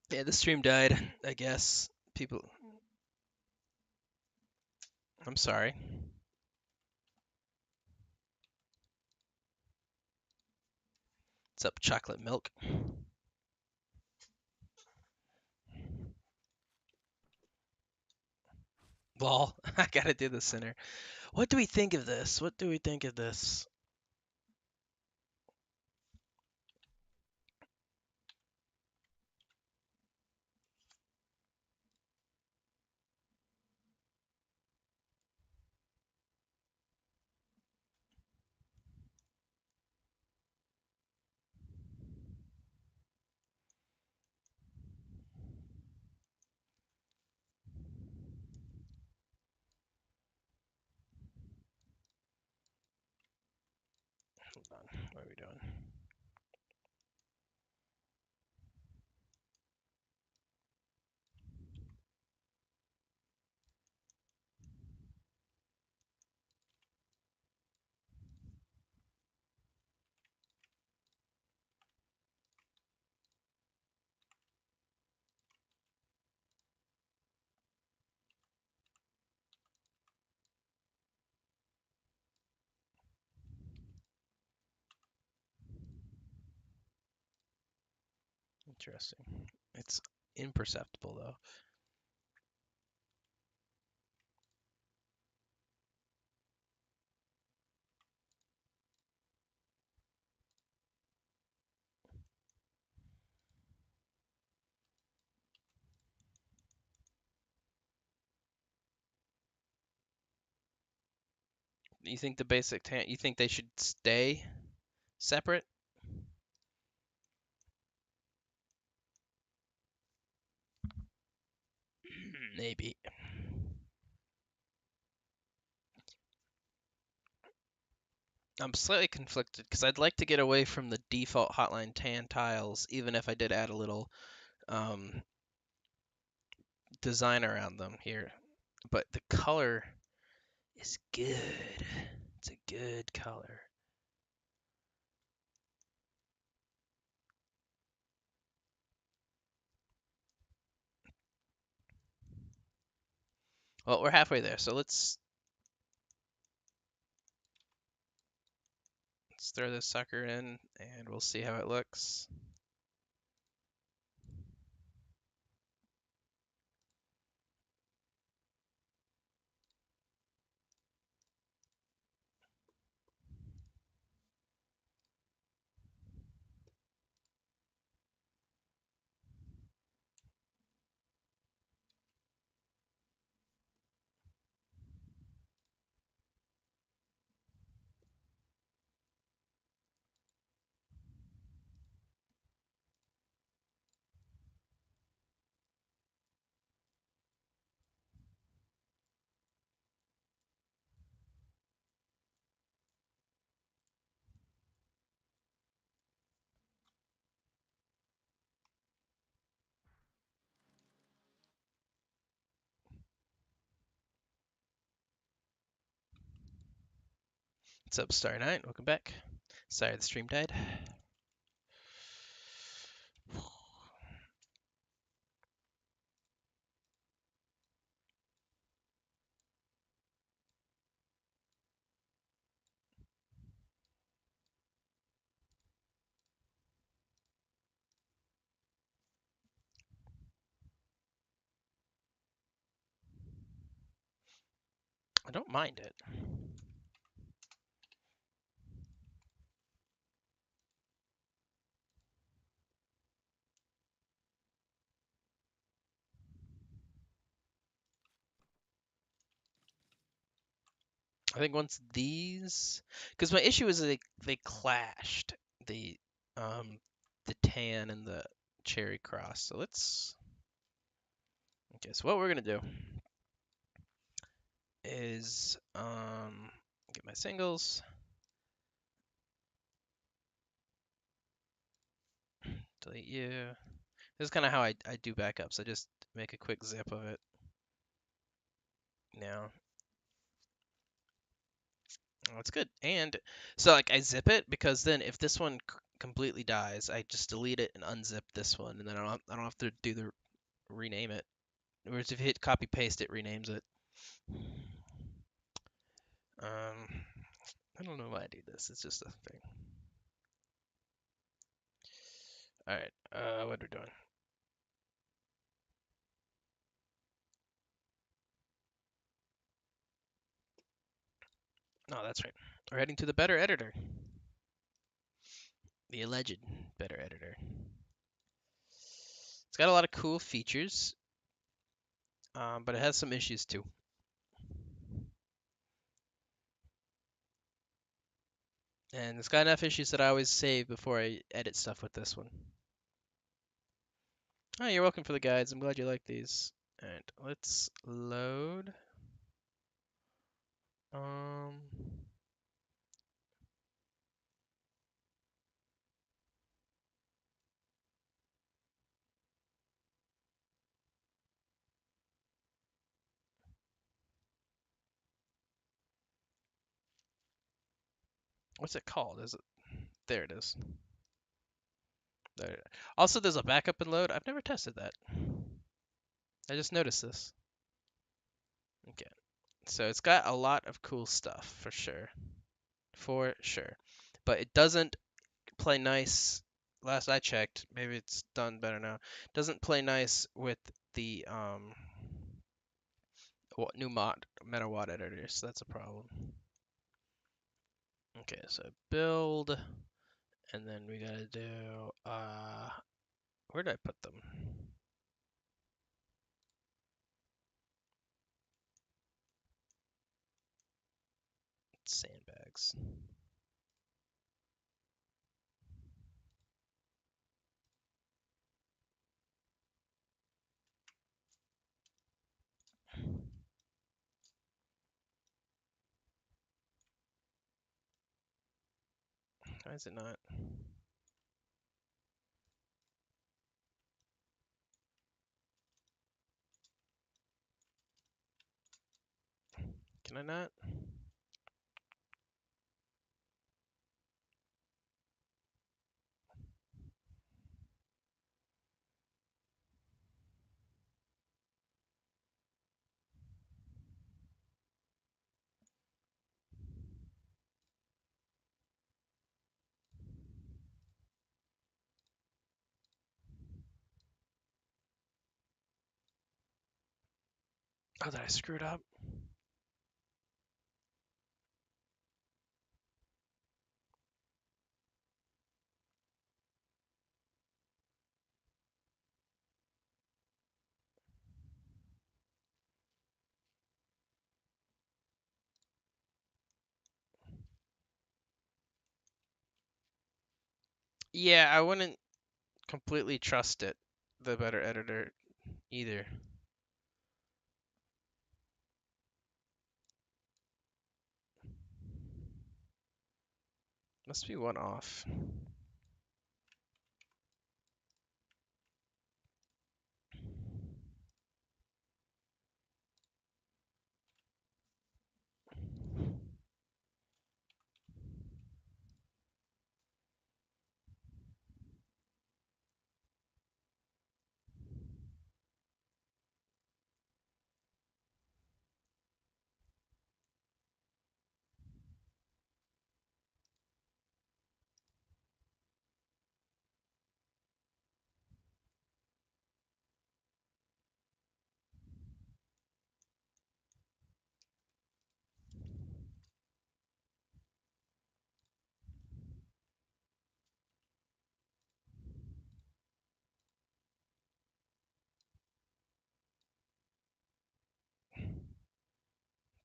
Yeah, the stream died, I guess. People, I'm sorry. What's up, chocolate milk? Lol, I gotta do the center. What do we think of this? What do we think of this? Hold on, what are we doing? Interesting. It's imperceptible though. You think the basic tan? You think they should stay separate? Maybe. I'm slightly conflicted because I'd like to get away from the default Hotline tan tiles, even if I did add a little um, design around them here. But the color is good. It's a good color. Well, we're halfway there, so let's throw this sucker in, and we'll see how it looks. What's up, Star Knight? Welcome back. Sorry the stream died. I don't mind it. I think once these, because my issue is they clashed the um the tan and the cherry cross. So let's okay. So what we're gonna do is get my singles, delete you. This is kind of how I do backups. I just make a quick zip of it now. Oh, it's good. And so like I zip it because then if this one completely dies, I just delete it and unzip this one, and then I don't have to do the rename it. Whereas if you hit copy paste, it renames it. I don't know why I do this. It's just a thing. All right. What are we doing? No, that's right. We're heading to the better editor, the alleged better editor. It's got a lot of cool features, but it has some issues too. And it's got enough issues that I always save before I edit stuff with this one. Oh, you're welcome for the guides. I'm glad you like these. Alright, let's load. Um, what's it called? Is it? There it is. There. Also, there's a backup and load. I've never tested that. I just noticed this. Okay. So it's got a lot of cool stuff for sure. For sure. But it doesn't play nice. Last I checked, maybe it's done better now. Doesn't play nice with the new MetaWatt editors. So that's a problem. Okay, so build, and then we gotta do where did I put them? Sandbags. Why is it not? Can I not? Oh, did I screw it up? Yeah, I wouldn't completely trust it, the better editor, either. Must be one off.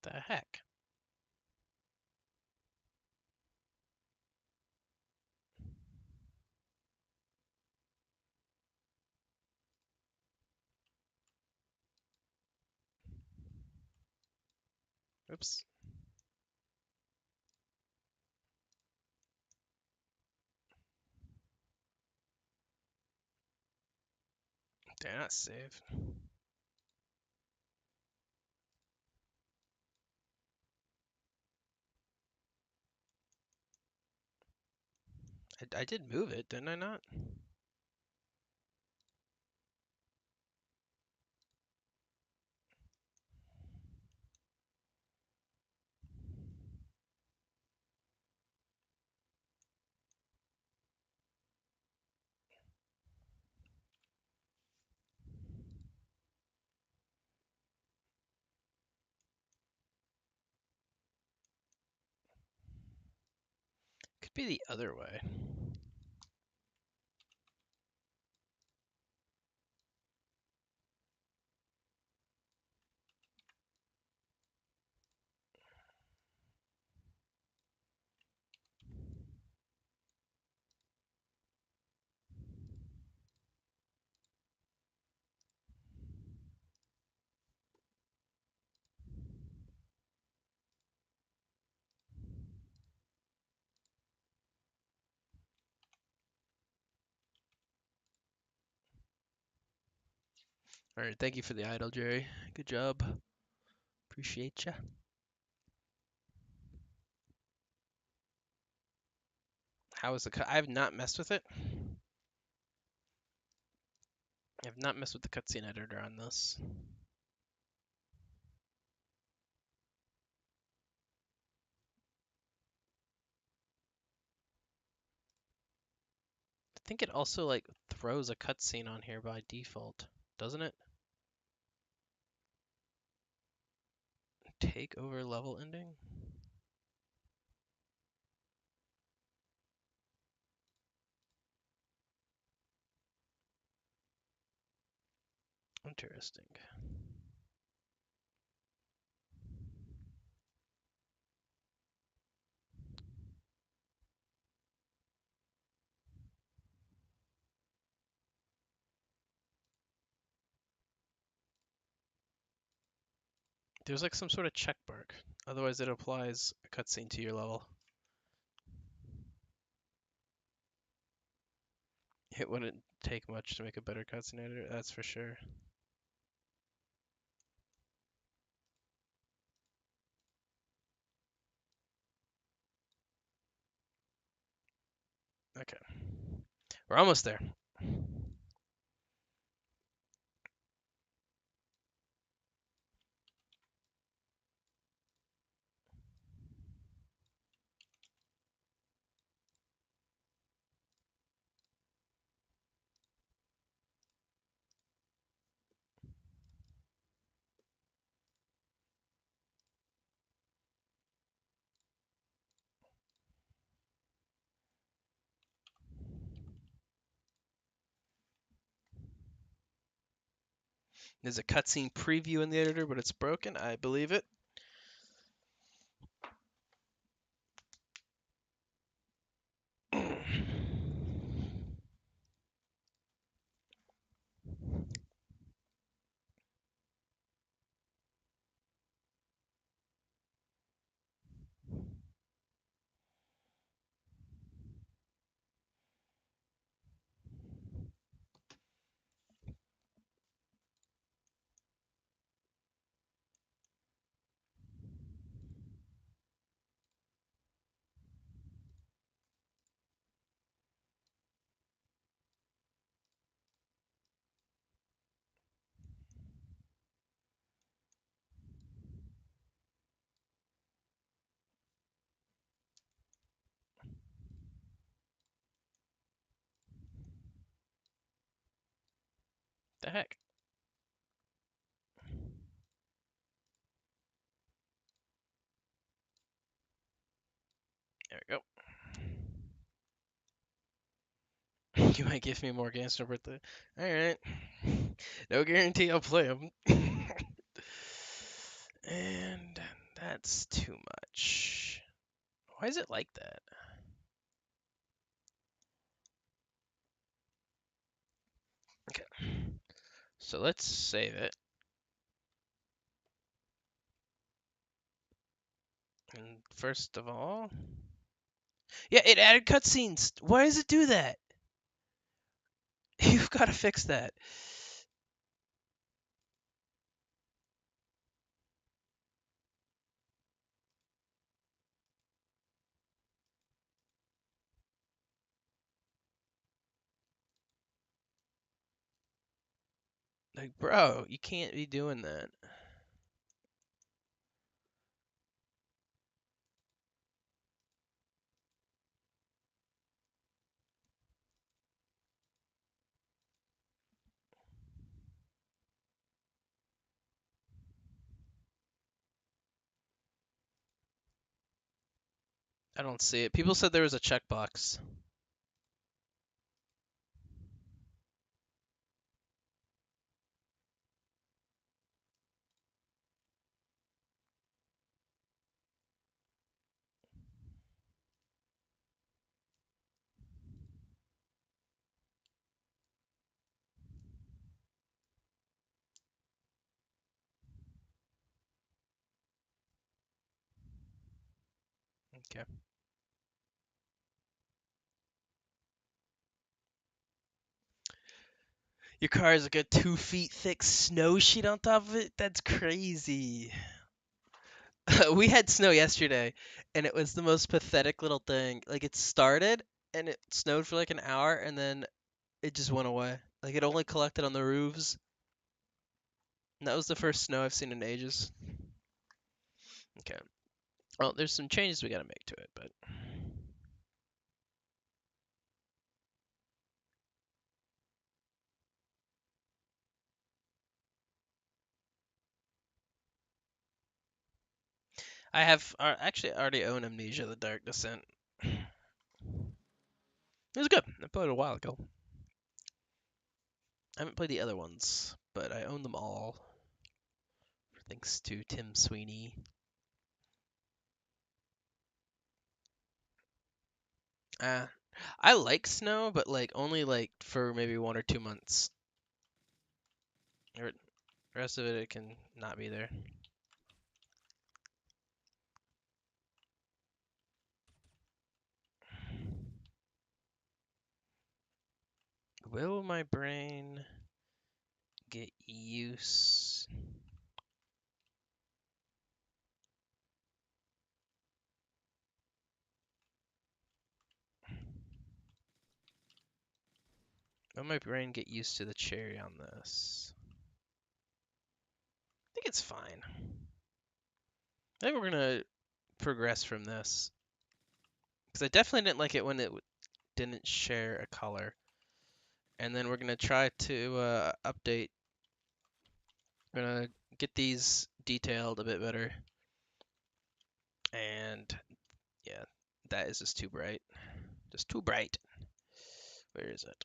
The heck? Oops. Did I not save? I did move it, didn't I not? Could be the other way. All right, thank you for the idol, Jerry. Good job. Appreciate ya. How is the cut? I have not messed with it. I have not messed with the cutscene editor on this. I think it also like throws a cutscene on here by default, doesn't it? Take over level ending? Interesting. There's like some sort of check mark. Otherwise, it applies a cutscene to your level. It wouldn't take much to make a better cutscene editor, that's for sure. Okay. We're almost there. There's a cutscene preview in the editor, but it's broken. I believe it. The heck? There we go. You might give me more games for birthday. Alright. No guarantee I'll play them. And that's too much. Why is it like that? Okay. So let's save it. And first of all, yeah, it added cutscenes. Why does it do that? You've got to fix that. Like, bro, you can't be doing that. I don't see it. People said there was a checkbox. Okay. Your car has like a 2 feet thick snow sheet on top of it? That's crazy. We had snow yesterday, and it was the most pathetic little thing. Like, it started, and it snowed for like an hour, and then it just went away. Like, it only collected on the roofs. And that was the first snow I've seen in ages. Okay. Well, there's some changes we gotta make to it, but I have actually already own Amnesia: The Dark Descent. It was good. I played it a while ago. I haven't played the other ones, but I own them all. Thanks to Tim Sweeney. Uh, I like snow, but like only like for maybe 1 or 2 months. The rest of it can not be there. Will my brain get used? Will my brain get used to the cherry on this? I think it's fine. I think we're gonna progress from this because I definitely didn't like it when it didn't share a color, and then we're gonna try to update. We're gonna get these detailed a bit better, and yeah, that is just too bright. Just too bright. Where is it?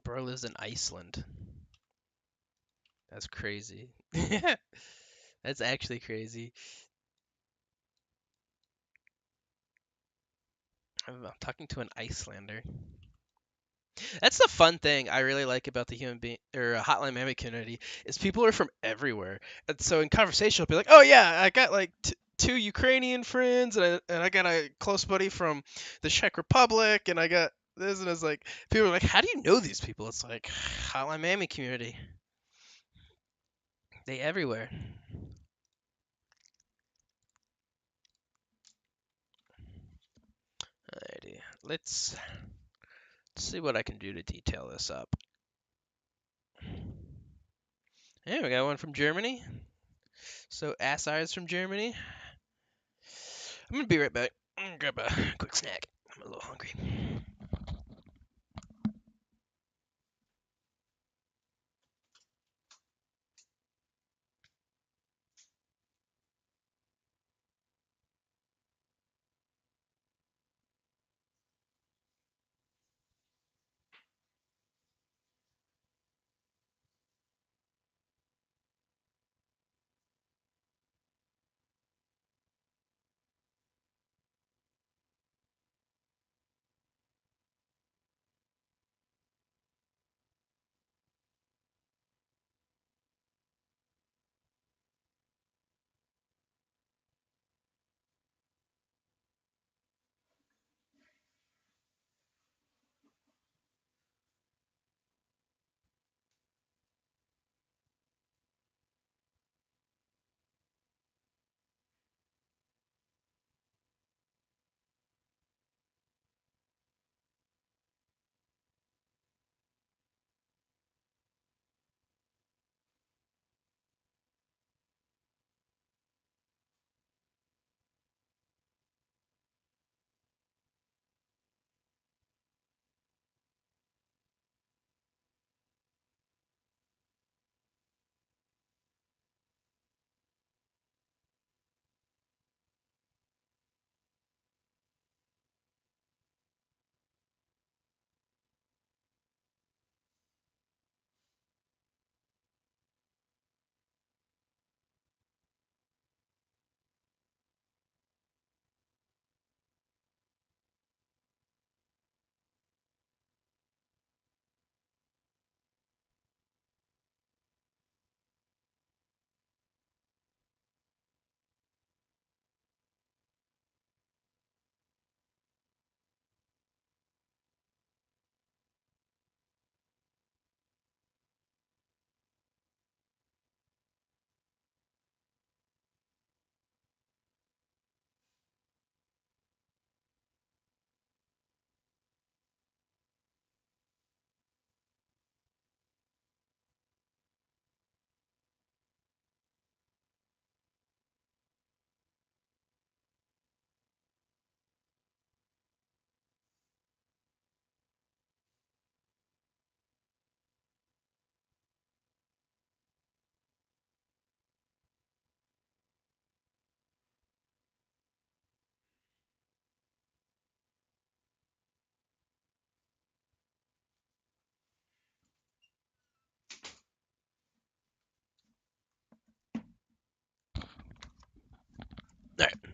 Bro lives in Iceland. That's crazy. That's actually crazy. I'm talking to an Icelander. That's the fun thing I really like about the human being or Hotline Miami community is people are from everywhere, and so in conversation, I'll be like, "Oh yeah, I got like two Ukrainian friends, and I got a close buddy from the Czech Republic, and I got this," and it's like people are like, "How do you know these people?" It's like Hotline Miami community. They everywhere. Alrighty, let's see what I can do to detail this up. Hey, we got one from Germany. So Assar is from Germany. I'm gonna be right back. I'm gonna grab a quick snack. I'm a little hungry.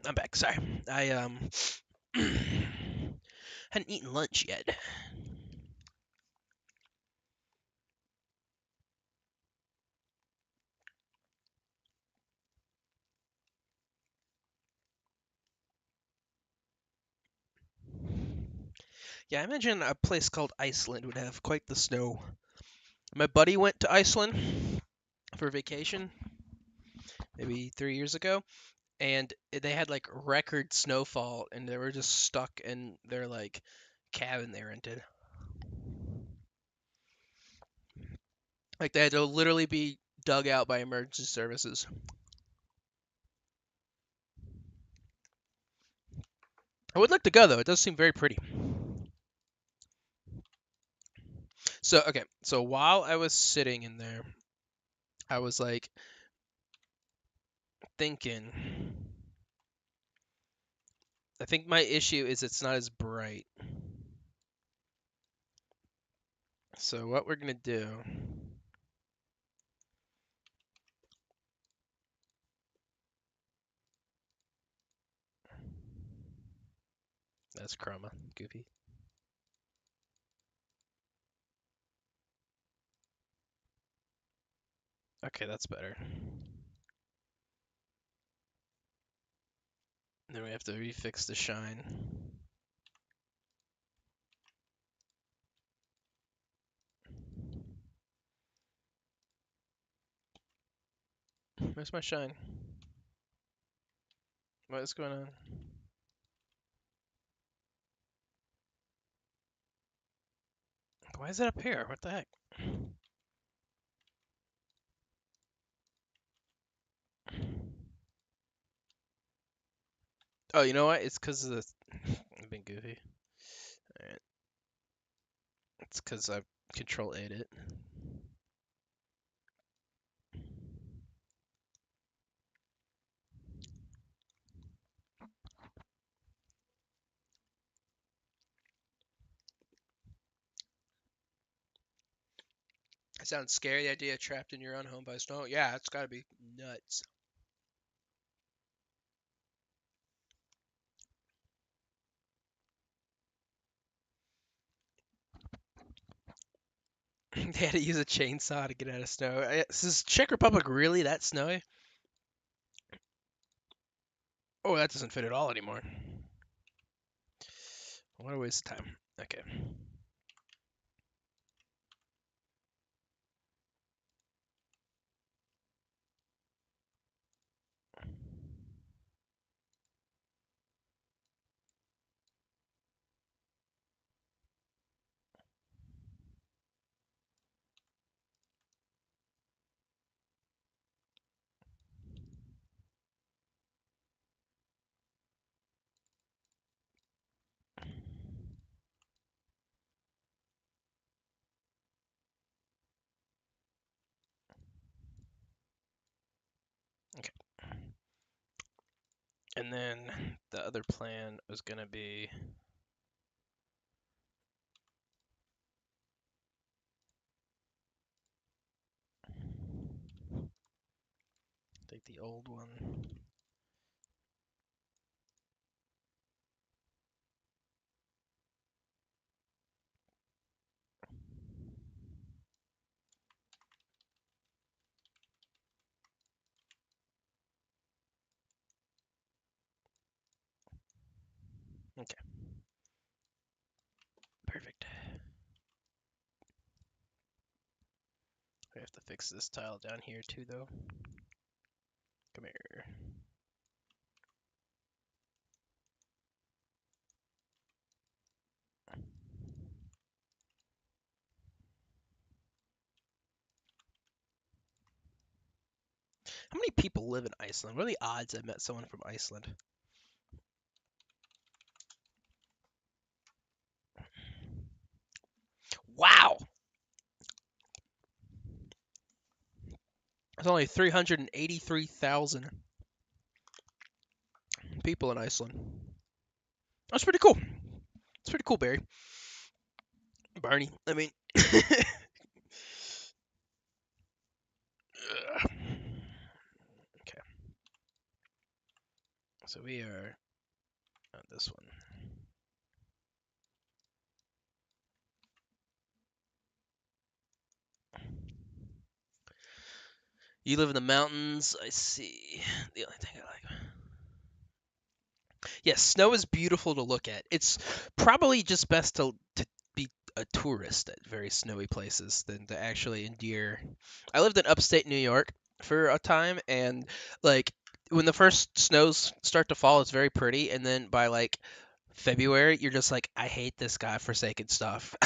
I'm back. Sorry, I hadn't eaten lunch yet. Yeah, I imagine a place called Iceland would have quite the snow. My buddy went to Iceland for vacation maybe 3 years ago, and they had like record snowfall, and they were just stuck in their like cabin they rented. Like they had to literally be dug out by emergency services. I would like to go though. It does seem very pretty. So okay, so while I was sitting in there, I was like thinking. I think my issue is it's not as bright. So what we're gonna do? That's chroma, goofy. Okay, that's better. Then we have to refix the shine. Where's my shine? What is going on? Why is it up here? What the heck? Oh, you know what? It's because of the. I've been goofy. Alright. It's because I control 8 it. It sounds scary, the idea of trapped in your own home by snow. Yeah, it's gotta be nuts. They had to use a chainsaw to get out of snow. Is Czech Republic really that snowy? Oh, that doesn't fit at all anymore. What a waste of time. Okay. Okay. And then the other plan was gonna be take the old one. Okay. Perfect. We have to fix this tile down here too, though. Come here. How many people live in Iceland? What are the odds I met someone from Iceland? Wow! There's only 383,000 people in Iceland. That's pretty cool. It's pretty cool, Barry. Barney, I mean. Okay. So we are on this one. You live in the mountains. I see. The only thing I like. Yes, snow is beautiful to look at. It's probably just best to be a tourist at very snowy places than to actually endure. I lived in upstate New York for a time, and like when the first snows start to fall, it's very pretty, and then by like February, you're just like, I hate this godforsaken stuff.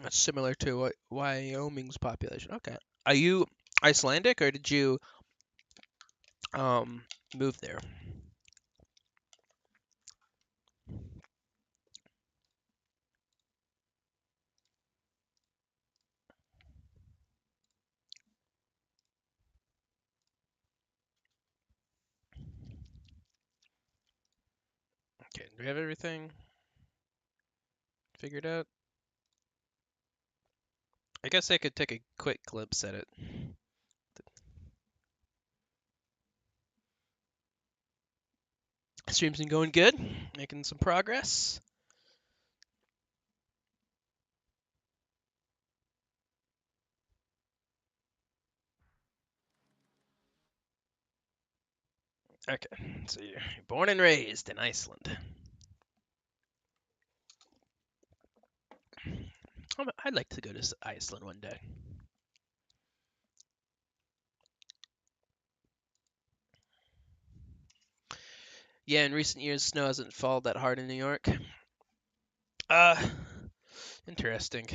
That's similar to what Wyoming's population. Okay. Are you Icelandic or did you um move there? Okay. Do we have everything figured out? I guess I could take a quick glimpse at it. Stream's been going good, making some progress. Okay, so you're born and raised in Iceland. I'd like to go to Iceland one day. Yeah, in recent years, snow hasn't fallen that hard in New York. Uh, interesting.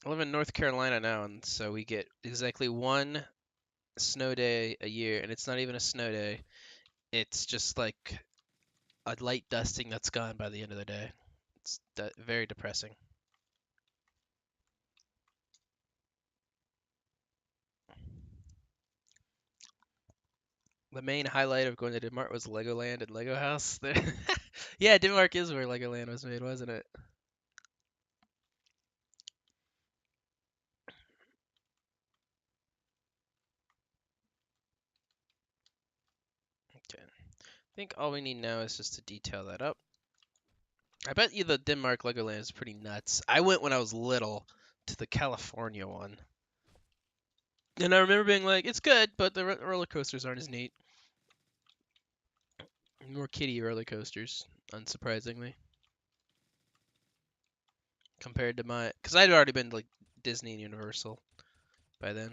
I live in North Carolina now, and so we get exactly one snow day a year, and it's not even a snow day. It's just like a light dusting that's gone by the end of the day. It's very depressing. The main highlight of going to Denmark was Legoland and Lego House. Yeah, Denmark is where Legoland was made, wasn't it? Okay. I think all we need now is just to detail that up. I bet you the Denmark Legoland is pretty nuts. I went when I was little to the California one. And I remember being like, it's good, but the roller coasters aren't as neat. More kiddie roller coasters, unsurprisingly, compared to my. Because I'd already been to like Disney and Universal by then.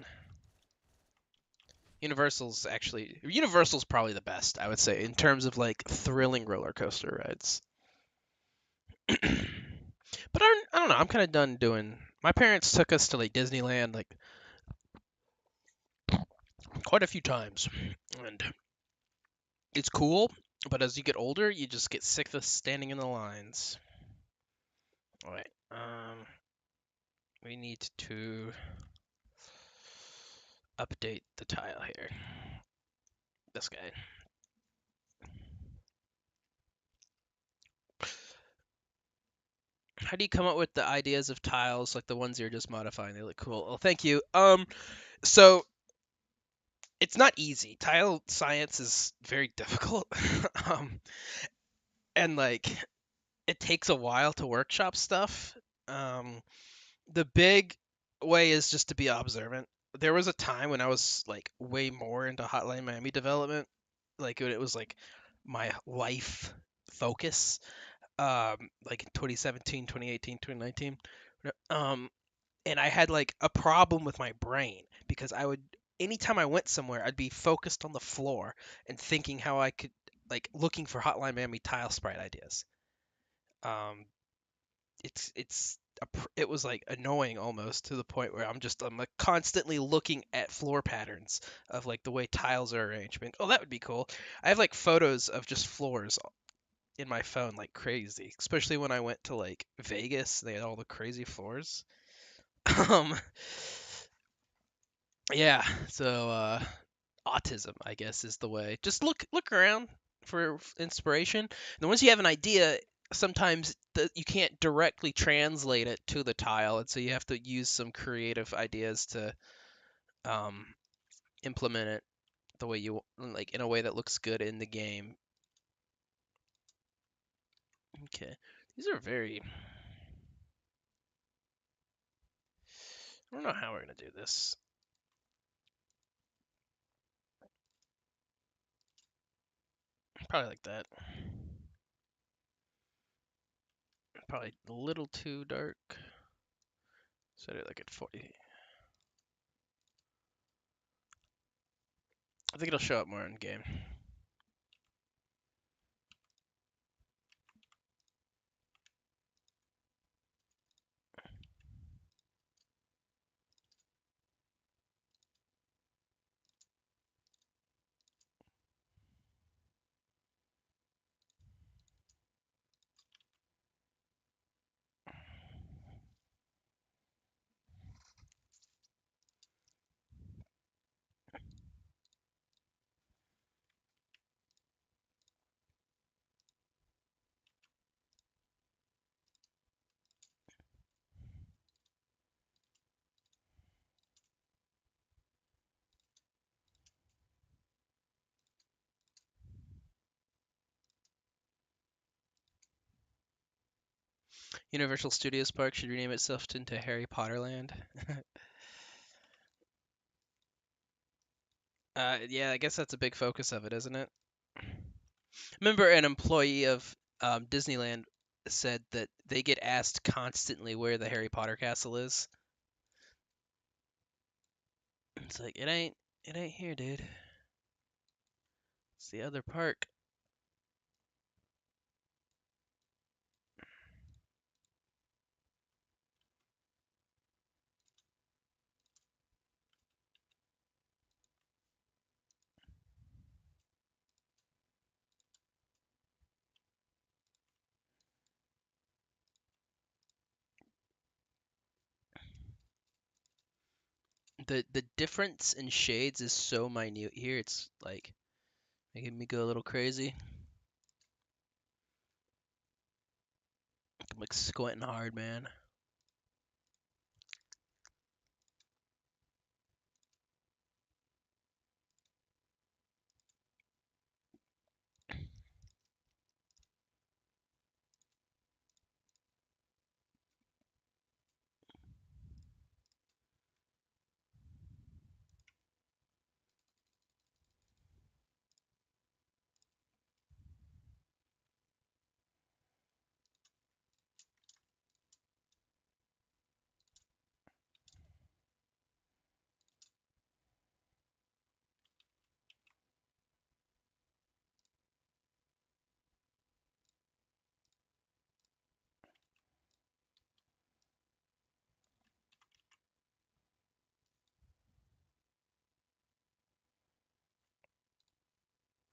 Universal's probably the best, I would say, in terms of like thrilling roller coaster rides. But I don't know. I'm kind of done doing. My parents took us to like Disneyland like quite a few times, and it's cool. But as you get older, you just get sick of standing in the lines. All right. We need to update the tile here. This guy. How do you come up with the ideas of tiles like the ones you're just modifying? They look cool. Well, thank you. So it's not easy. Tile science is very difficult. um, and like it takes a while to workshop stuff. Um, the big way is just to be observant. There was a time when I was like way more into Hotline Miami development, like when it was like my life focus, like in 2017, 2018, 2019. And I had like a problem with my brain because anytime I went somewhere, I'd be focused on the floor and thinking how I could, like, looking for Hotline Miami tile sprite ideas. Um, it was like annoying almost to the point where I'm like constantly looking at floor patterns of like the way tiles are arranged. Being, oh, that would be cool. I have like photos of just floors in my phone like crazy, especially when I went to like Vegas. They had all the crazy floors. Um, yeah. So autism, I guess, is the way. Just look around. for inspiration. And then once you have an idea, sometimes you can't directly translate it to the tile, and so you have to use some creative ideas to um, implement it the way you like in a way that looks good in the game. Okay, these are very. I don't know how we're gonna do this. Probably like that. Probably a little too dark. Set it like at 40. I think it'll show up more in game. Universal Studios Park should rename itself into Harry Potter Land. Yeah, I guess that's a big focus of it, isn't it? Remember, an employee of Disneyland said that they get asked constantly where the Harry Potter castle is. It's like it ain't here, dude. It's the other park. The difference in shades is so minute here. It's like making me go a little crazy. I'm like squinting hard, man.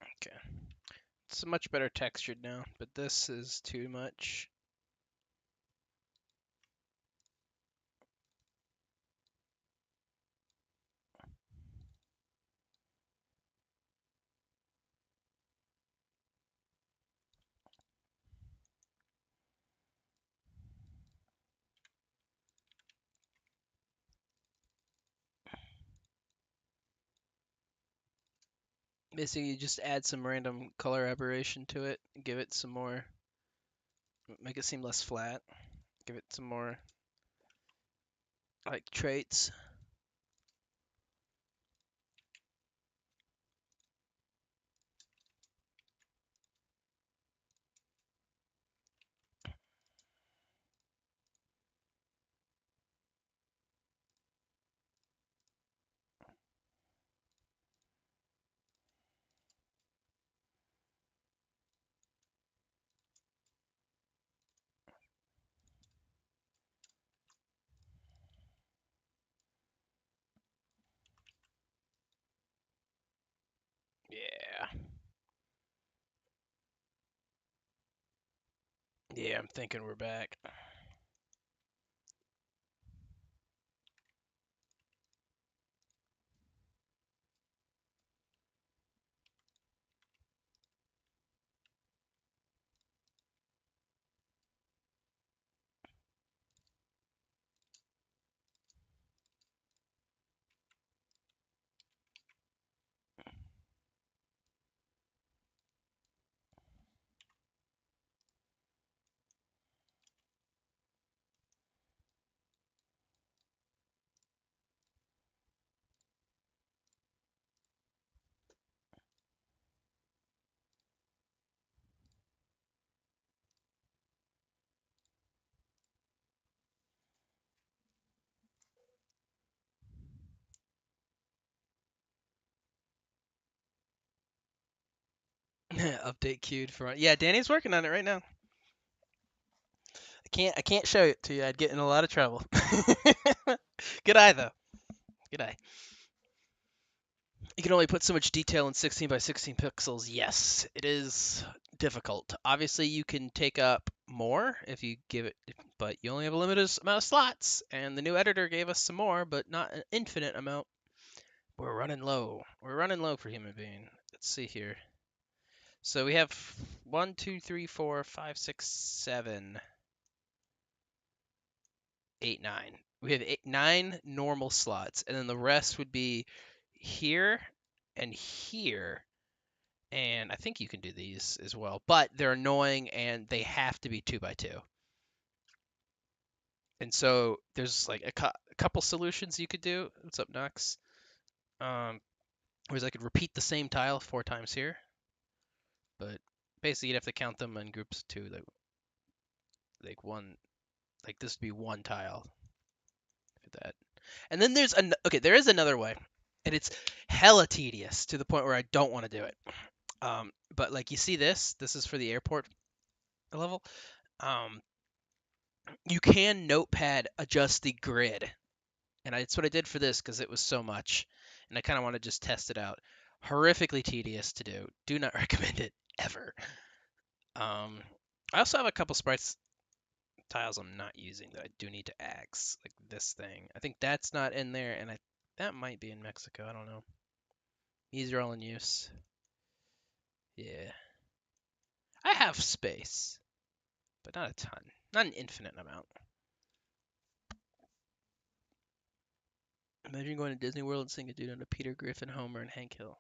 Okay. It's much better textured now, but this is too much. Basically, you just add some random color aberration to it, give it some more, make it seem less flat, give it some more like traits. Yeah. Yeah, I'm thinking we're back. Update queued for. Yeah, Danny's working on it right now. I can't show it to you. I'd get in a lot of trouble. Good eye though. Good eye. You can only put so much detail in 16 by 16 pixels. Yes, it is difficult. Obviously, you can take up more if you give it, but you only have a limited amount of slots. And the new editor gave us some more, but not an infinite amount. We're running low. We're running low for human being. Let's see here. So we have 1, 2, 3, 4, 5, 6, 7, 8, 9. We have 9 normal slots, and then the rest would be here and here. And I think you can do these as well, but they're annoying and they have to be 2 by 2. And so there's like a couple solutions you could do. What's up, Knox? Whereas I could repeat the same tile 4 times here, but basically you'd have to count them in groups of 2, like one, like this would be one tile. Look at that. And then there is another way, and it's hella tedious to the point where I don't want to do it. But like you see this is for the airport level. Um, you can notepad adjust the grid, and that's what I did for this because it was so much, and I kind of want to just test it out. Horrifically tedious to do. Do not recommend it ever. I also have a couple sprites tiles I'm not using that I do need to axe, like this thing. I think that's not in there, and that might be in Mexico. I don't know. These are all in use. Yeah. I have space, but not a ton. Not an infinite amount. Imagine going to Disney World and seeing a dude on a Peter Griffin, Homer, and Hank Hill.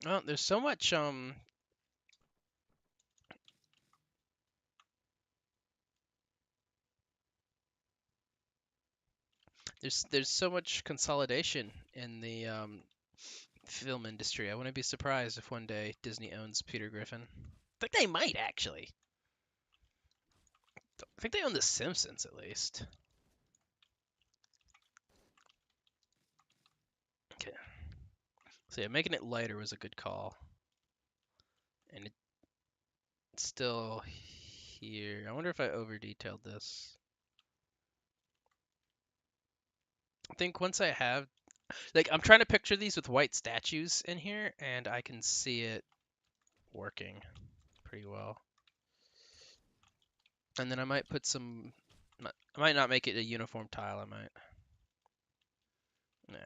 Oh, there's so much there's so much consolidation in the film industry. I wouldn't be surprised if one day Disney owns Peter Griffin. I think they might actually. I think they own The Simpsons at least. Okay. So yeah, making it lighter was a good call. And it's still here. I wonder if I over detailed this. I think once I have, like, I'm trying to picture these with white statues in here, and I can see it working pretty well. And then I might put some, I might not make it a uniform tile, I might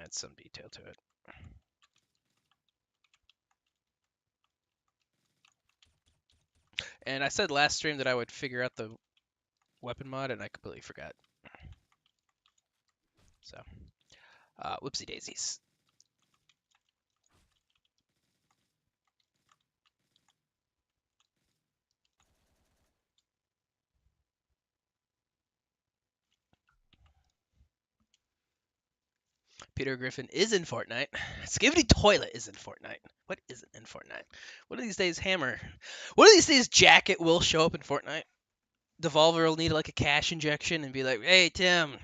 add some detail to it. And I said last stream that I would figure out the weapon mod, and I completely forgot. So, whoopsie daisies. Peter Griffin is in Fortnite. Skibidi Toilet is in Fortnite. What isn't in Fortnite? One of these days, Hammer. One of these days, Jacket will show up in Fortnite. Devolver will need like a cash injection and be like, "Hey Tim,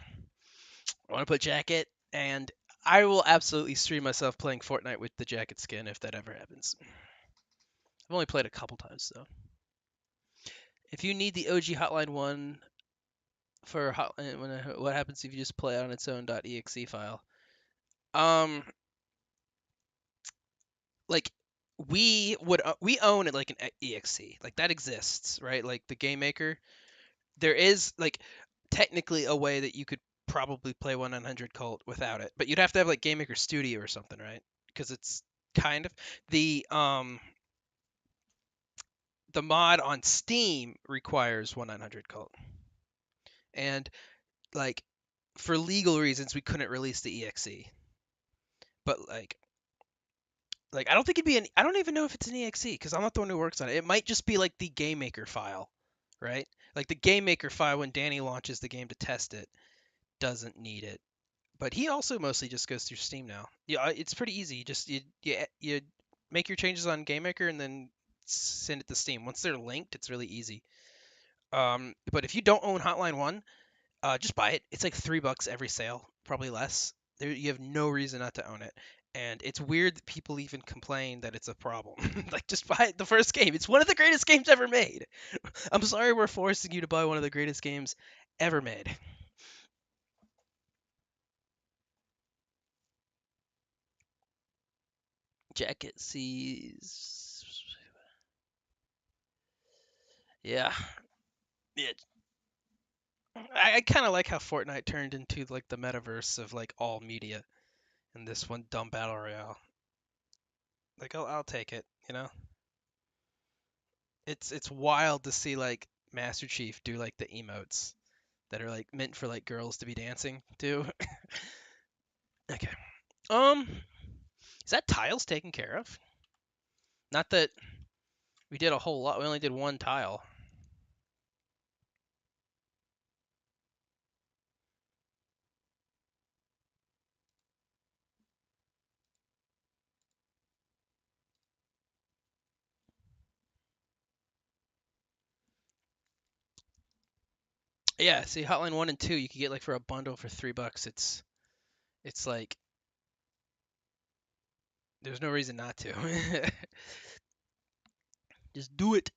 I want to put Jacket," and I will absolutely stream myself playing Fortnite with the Jacket skin if that ever happens. I've only played a couple times though. If you need the OG Hotline one for Hotline, what happens if you just play it on its own .exe file? Like we own it like an exe, like that exists, right? Like the game maker, there is like technically a way that you could probably play 100 Cult without it, but you'd have to have like Game Maker Studio or something, right? Because it's kind of the mod on Steam requires 100 Cult, and like for legal reasons we couldn't release the exe, but like I don't think it'd be I don't even know if it's an exe because I'm not the one who works on it. It might just be like the Game Maker file, right? Like the Game Maker file when Danny launches the game to test it doesn't need it. But he also mostly just goes through Steam now. Yeah, it's pretty easy. You make your changes on Game Maker and then send it to Steam. Once they're linked, it's really easy. But if you don't own Hotline One, just buy it. It's like $3 every sale, probably less. You have no reason not to own it. And it's weird that people even complain that it's a problem. Like, just buy the first game. It's one of the greatest games ever made. I'm sorry we're forcing you to buy one of the greatest games ever made. Jacket sees. Yeah. Yeah. I kind of like how Fortnite turned into like the metaverse of like all media in this one dumb battle royale. Like I'll take it, you know? It's wild to see like Master Chief do like the emotes that are like meant for like girls to be dancing to. Okay. Um, is that tiles taken care of? Not that we did a whole lot. We only did one tile. Yeah, see Hotline 1 and 2 you could get like for a bundle for $3. It's like there's no reason not to. Just do it.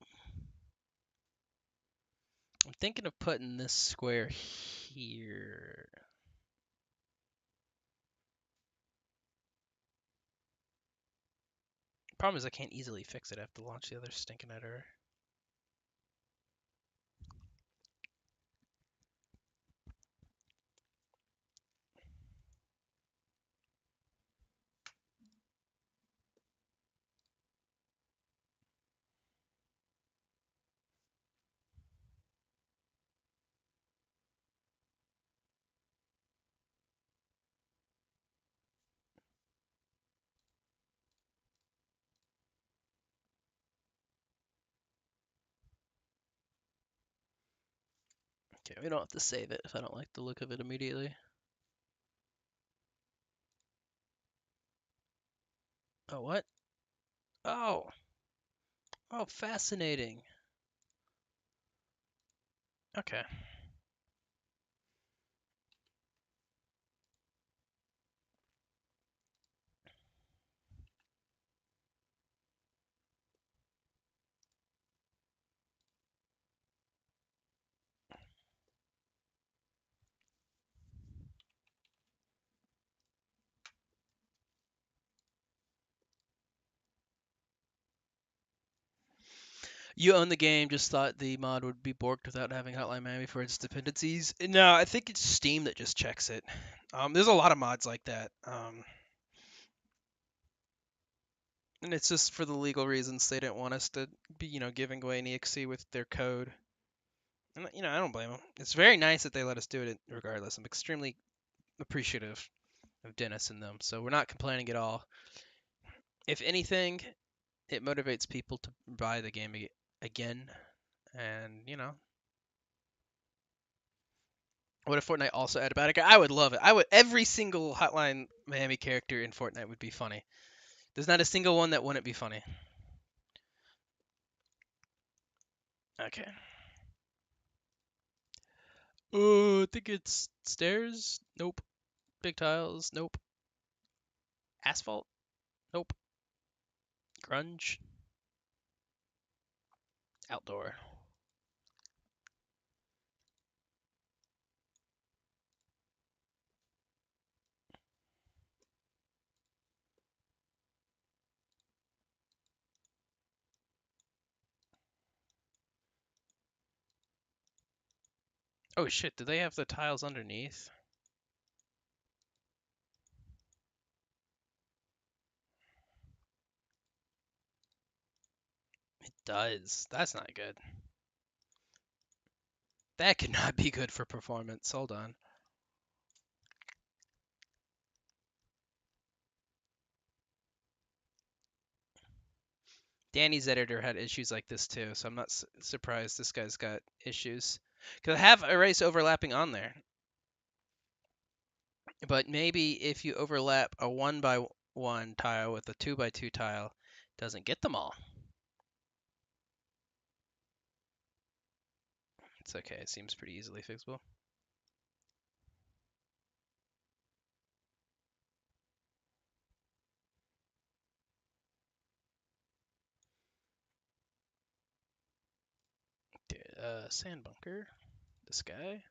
I'm thinking of putting this square here. Problem is I can't easily fix it. I have to launch the other stinking editor. Okay, we don't have to save it if I don't like the look of it immediately. Oh, what? Oh. Oh, fascinating. Okay. You own the game, just thought the mod would be borked without having Hotline Miami for its dependencies. No, I think it's Steam that just checks it. There's a lot of mods like that. And it's just for the legal reasons they didn't want us to be, giving away an EXE with their code. And, I don't blame them. It's very nice that they let us do it regardless. I'm extremely appreciative of Dennis and them. So we're not complaining at all. If anything, it motivates people to buy the game again. And, what if Fortnite also added Batica? I would love it. Every single Hotline Miami character in Fortnite would be funny. There's not a single one that wouldn't be funny. Okay. I think it's stairs. Nope. Big tiles. Nope. Asphalt. Nope. Grunge. Outdoor. Oh shit, do they have the tiles underneath? It does. That's not good. That could not be good for performance. Hold on. Danny's editor had issues like this too, so I'm not surprised this guy's got issues. Because I have erase overlapping on there. But maybe if you overlap a 1x1 tile with a 2x2 tile, it doesn't get them all. It's okay. It seems pretty easily fixable. sand bunker. This guy.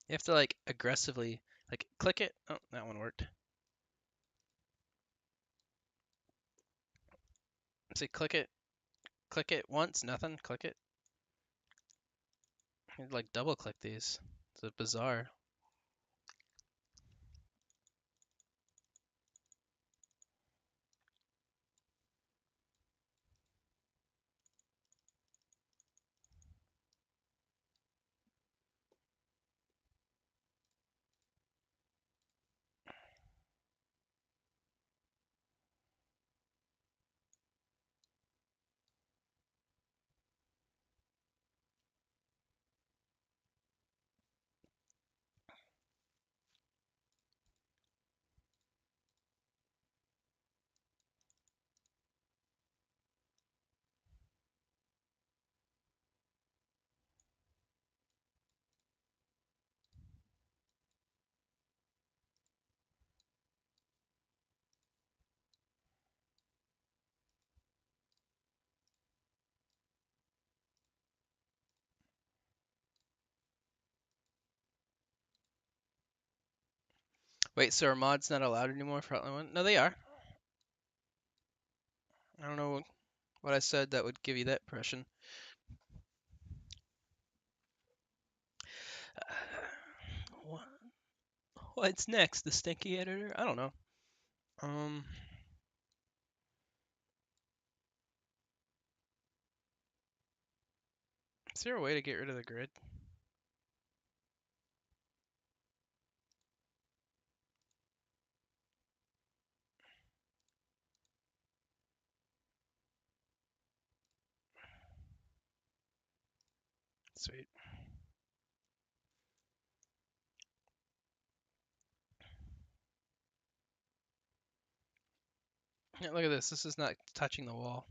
You have to like aggressively like click it. Oh, that one worked. See, click it once, nothing. Click it. You'd like double click these. It's bizarre. Wait, so are mods not allowed anymore for Hotline 1? No, they are. I don't know what I said that would give you that impression. What? What's next? The stinky editor? I don't know. Um, is there a way to get rid of the grid? Sweet. Yeah, look at this. This is not touching the wall.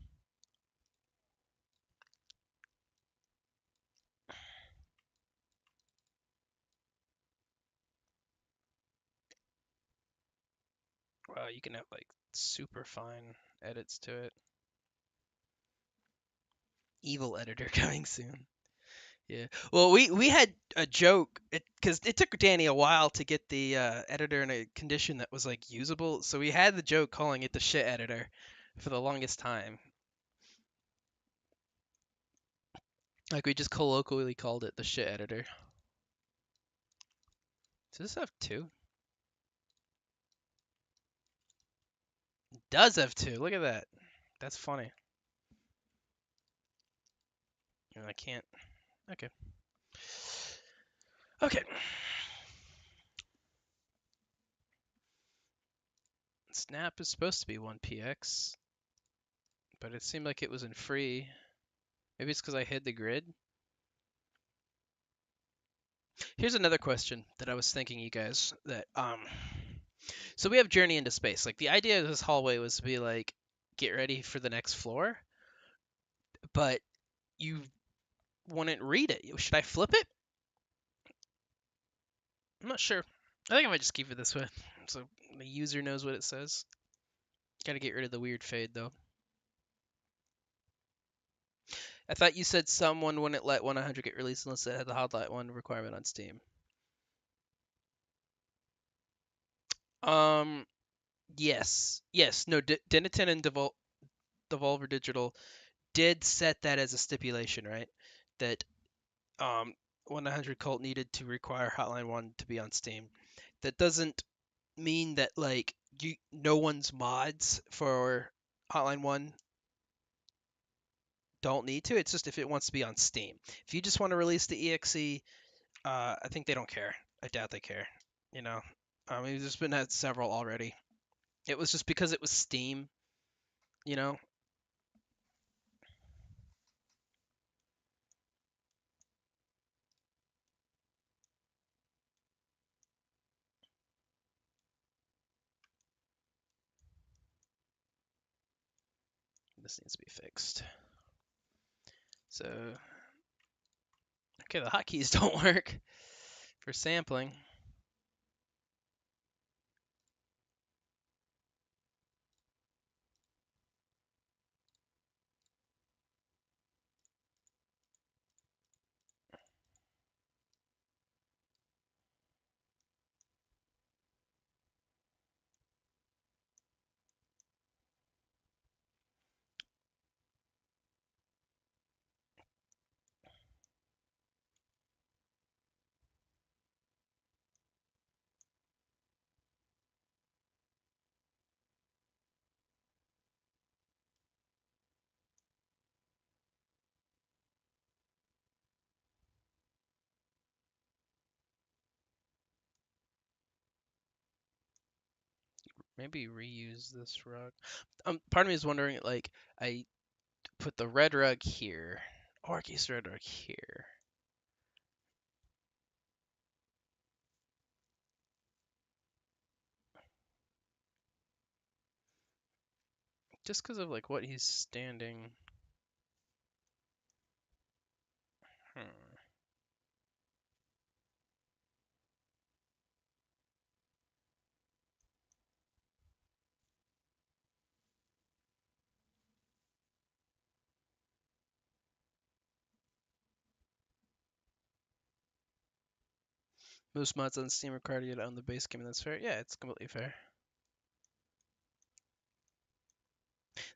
Wow, you can have like super fine edits to it. Evil editor coming soon. Yeah. Well, we had a joke because it took Danny a while to get the editor in a condition that was like usable. So we had the joke calling it the shit editor for the longest time. Like we just colloquially called it the shit editor. Does this have two? It does have two. Look at that. That's funny. And I can't. Okay. Okay. Snap is supposed to be 1px, but it seemed like it was in free. Maybe it's because I hid the grid. Here's another question that I was thinking, you guys, that so we have Journey into Space. Like the idea of this hallway was to be like, get ready for the next floor, but you wouldn't read it. Should I flip it? I'm not sure. I think I might just keep it this way, so the user knows what it says. Gotta get rid of the weird fade though. I thought you said someone wouldn't let 100 get released unless it had the Hotline 1 requirement on Steam. Um, yes, no. Denton and Devolver Digital did set that as a stipulation, right? That 100 Cult needed to require Hotline 1 to be on Steam. That doesn't mean that like no one's mods for Hotline 1 don't need to. It's just if it wants to be on Steam. If you just want to release the exe, I think they don't care. I doubt they care. You know, I mean, there's been had several already. It was just because it was Steam. You know, this needs to be fixed. So, okay, the hotkeys don't work for sampling. Maybe reuse this rug. Part of me is wondering, like, I put the red rug here, or I use the red rug here. Just because of like what he's standing. Hmm. Most mods on Steam require you to own the base game, and that's fair. Yeah, it's completely fair.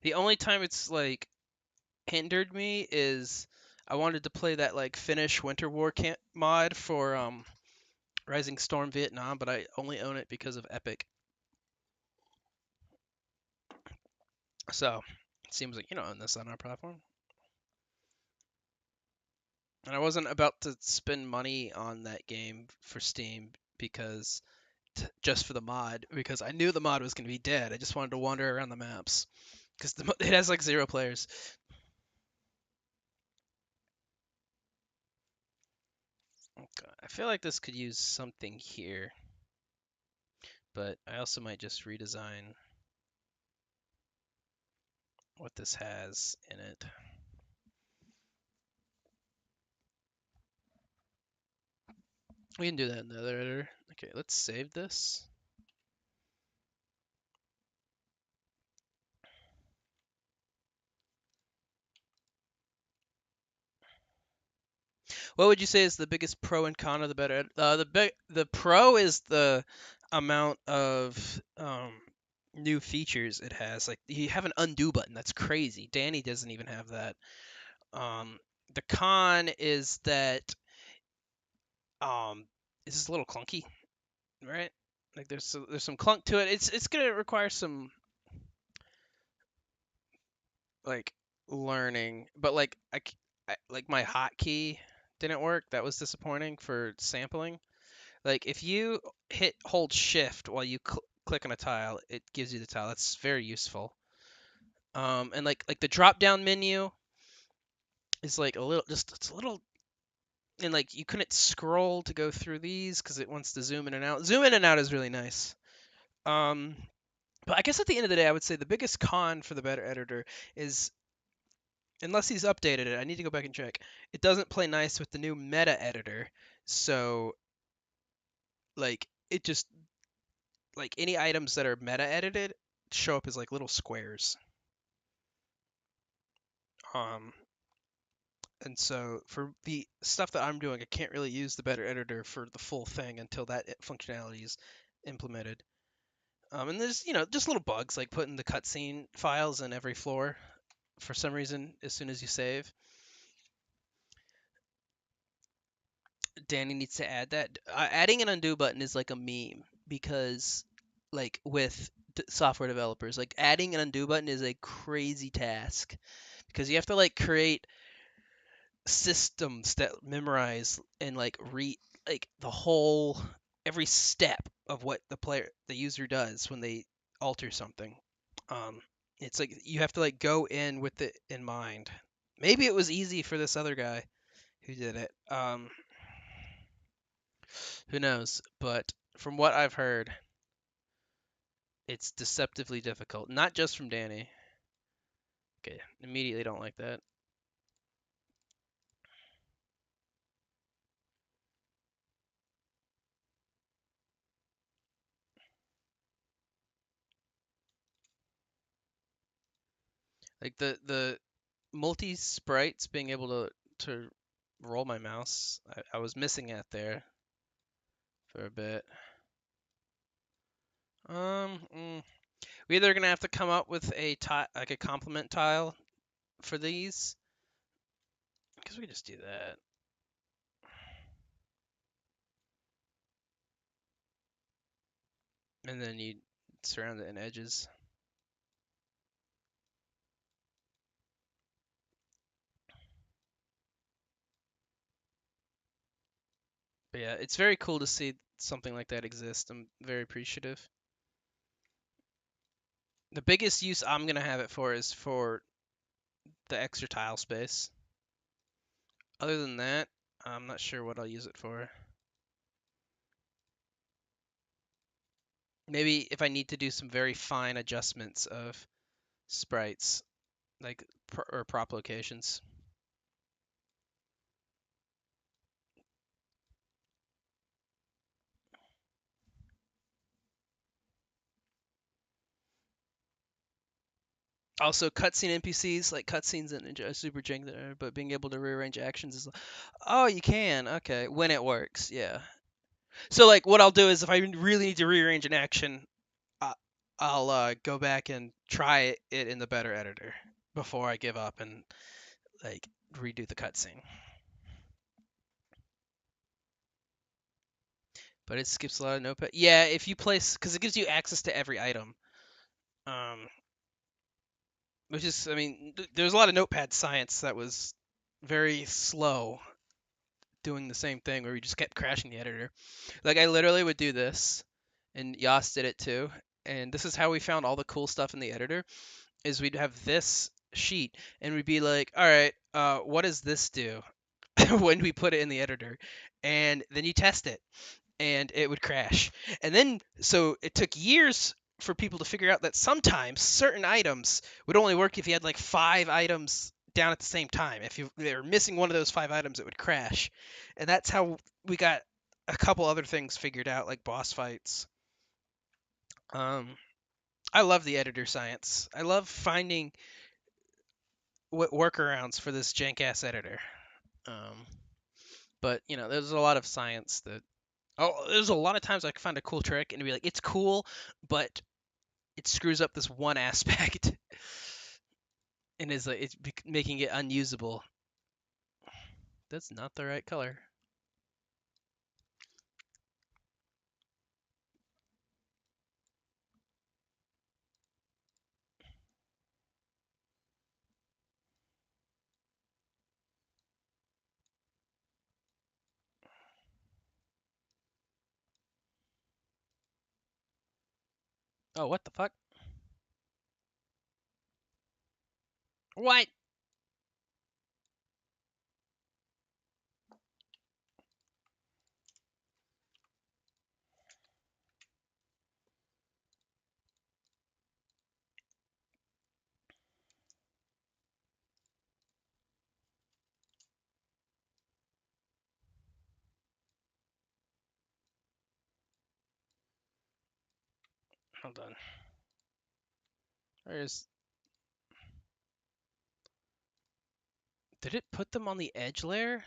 The only time it's like hindered me is I wanted to play that like Finnish Winter War camp mod for Rising Storm Vietnam, but I only own it because of Epic. So it seems like you don't own this on our platform. And I wasn't about to spend money on that game for Steam because just for the mod, because I knew the mod was going to be dead. I just wanted to wander around the maps because it has like 0 players. Okay. I feel like this could use something here, but I also might just redesign what this has in it. We can do that in the other editor. Okay, let's save this. What would you say is the biggest pro and con of the better? The pro is the amount of new features it has. Like you have an undo button. That's crazy. Danny doesn't even have that. Um, the con is that it's just a little clunky, right? Like there's some clunk to it. It's gonna require some like learning, but like like my hotkey didn't work. That was disappointing for sampling. Like if you hold shift while you click on a tile, it gives you the tile. That's very useful. And like the drop down menu is like a little just it's a little and like you couldn't scroll to go through these because it wants to zoom in and out. Zoom in and out is really nice. Um, but I guess at the end of the day, I would say the biggest con for the better editor is unless he's updated it, I need to go back and check. It doesn't play nice with the new meta editor. So like it just like any items that are meta edited show up as like little squares. Um, and so for the stuff that I'm doing, I can't really use the better editor for the full thing until that functionality is implemented. And there's just little bugs like putting the cutscene files in every floor for some reason as soon as you save. Danny needs to add that. Adding an undo button is like a meme because, like, with software developers, like adding an undo button is a crazy task because you have to like create systems that memorize and like read like the whole every step of what the user does when they alter something. Um, it's like you have to like go in with it in mind. Maybe it was easy for this other guy who did it. Who knows? But from what I've heard, it's deceptively difficult. Not just from Danny. Okay, immediately don't like that. Like the multi sprites being able to roll my mouse. I was missing it there for a bit. We either gonna have to come up with a tile, like a complement tile for these, because we just do that. And then you surround it in edges. But yeah, it's very cool to see something like that exist. I'm very appreciative. The biggest use I'm gonna have it for is for the extra tile space. Other than that, I'm not sure what I'll use it for. Maybe if I need to do some very fine adjustments of sprites, like or prop locations. Also, cutscene NPCs, like cutscenes in Super Jank there, but being able to rearrange actions is, oh, you can, okay, when it works, yeah. So like, what I'll do is if I really need to rearrange an action, I- I'll go back and try it in the better editor before I give up and like redo the cutscene. But it skips a lot of notepad. Yeah, if you place, because it gives you access to every item. Um, which is, I mean, there's a lot of notepad science that was very slow doing the same thing where we just kept crashing the editor. Like I literally would do this, and Yas did it too. And this is how we found all the cool stuff in the editor. Is we'd have this sheet, and we'd be like, all right, what does this do when we put it in the editor? And then you test it, and it would crash. And then, so it took years for people to figure out that sometimes certain items would only work if you had like 5 items down at the same time. If they were missing one of those 5 items, it would crash. And that's how we got a couple other things figured out, like boss fights. Um, I love the editor science. I love finding workarounds for this jank ass editor. Um, but there's a lot of science that. Oh, there's a lot of times I can find a cool trick and be like, it's cool, but it screws up this one aspect and is like it's making it unusable. That's not the right color. Oh, what the fuck? What? Hold on. Where's? Did it put them on the edge layer?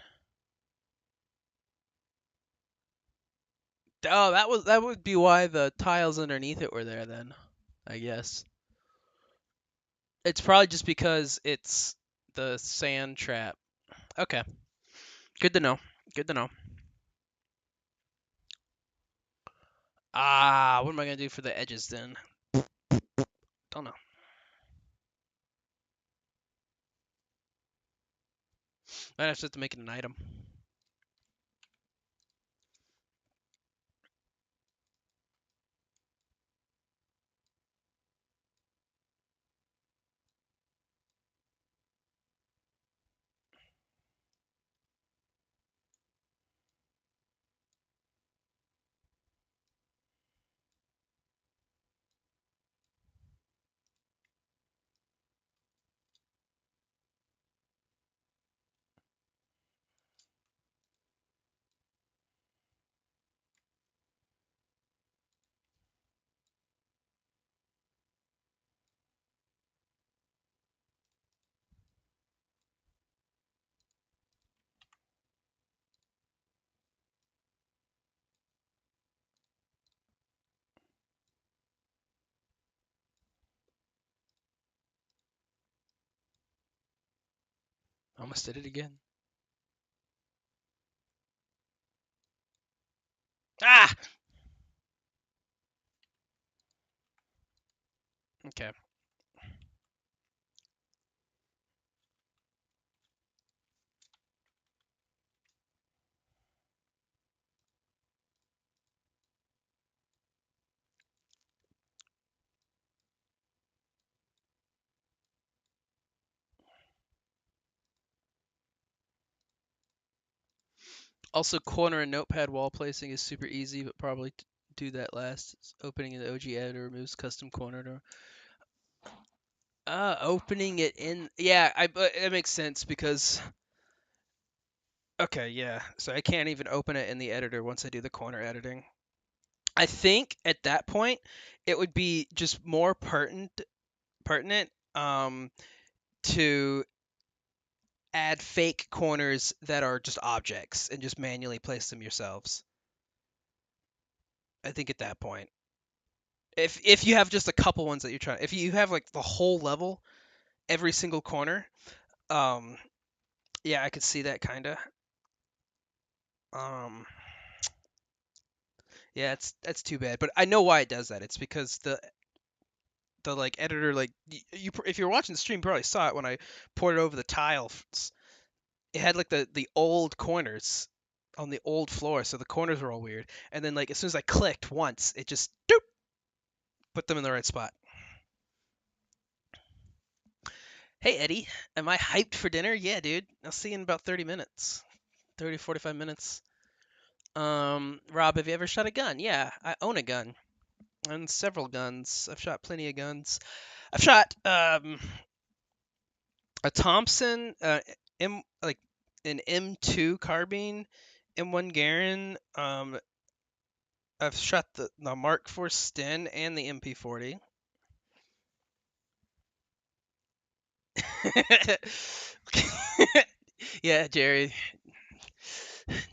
Oh, that would be why the tiles underneath it were there then, I guess. It's probably just because it's the sand trap. Okay. Good to know. Good to know. Ah, what am I gonna do for the edges then? Don't know. Might have to make it an item. Almost did it again. Ah! Okay. Also, corner and notepad wall placing is super easy, but probably do that last. It's opening the OG editor removes custom corner door. Opening it in. Yeah, but it makes sense because. Okay, yeah. So I can't even open it in the editor once I do the corner editing. I think at that point it would be just more pertinent to add fake corners that are just objects and just manually place them yourselves. I think at that point. If you have just a couple ones that you're trying, if you have like the whole level, every single corner, um yeah, I could see that kind of. Um yeah, that's too bad, but I know why it does that. It's because the like editor, like if you're watching the stream, you probably saw it when I poured it over the tiles. It had like the old corners on the old floor, so the corners were all weird. And then like as soon as I clicked once, it just doop, put them in the right spot. Hey Eddie, am I hyped for dinner? Yeah, dude. I'll see you in about 30 minutes. 30 45 minutes. Rob, have you ever shot a gun? Yeah, I own a gun. And several guns. I've shot plenty of guns. I've shot a Thompson, like an M2 carbine, M1 Garand. I've shot the Mark IV Sten and the MP40. Yeah, Jerry.